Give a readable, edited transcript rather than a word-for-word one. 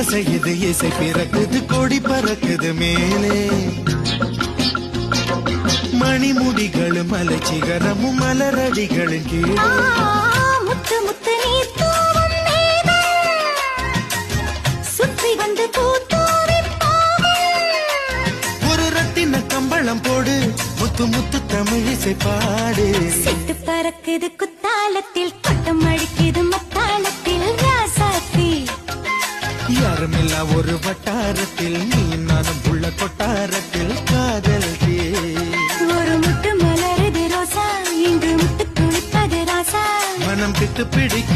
அசையுது இசை பிறக்குது கொடி பறக்குது மேலே மணிமுடிகளும் மலை சிகரமும் மலரடிகளும் கீழே முத்து முத்து நீர் தூவும் மேகம் சுற்றி வந்து பூத்தூவி ஒரு ரத்தின கம்பளம் போடு முத்து முத்து தமிழிசை பாடு சிட்டு பறக்குது குத்தாலத்தில் கொட்டம் அடிக்குது மத்தாளத்தில் ராசாத்தி யாருமில்லா ஒரு வட்டாரத்தில் நீ நானும் உள்ள கொட்டாரத்தில் காதல் தே ஒரு முட்டு மலருது ரோசா இங்கு முட்டு குளிப்பது ராசா மனம் பித்து பிடிக்க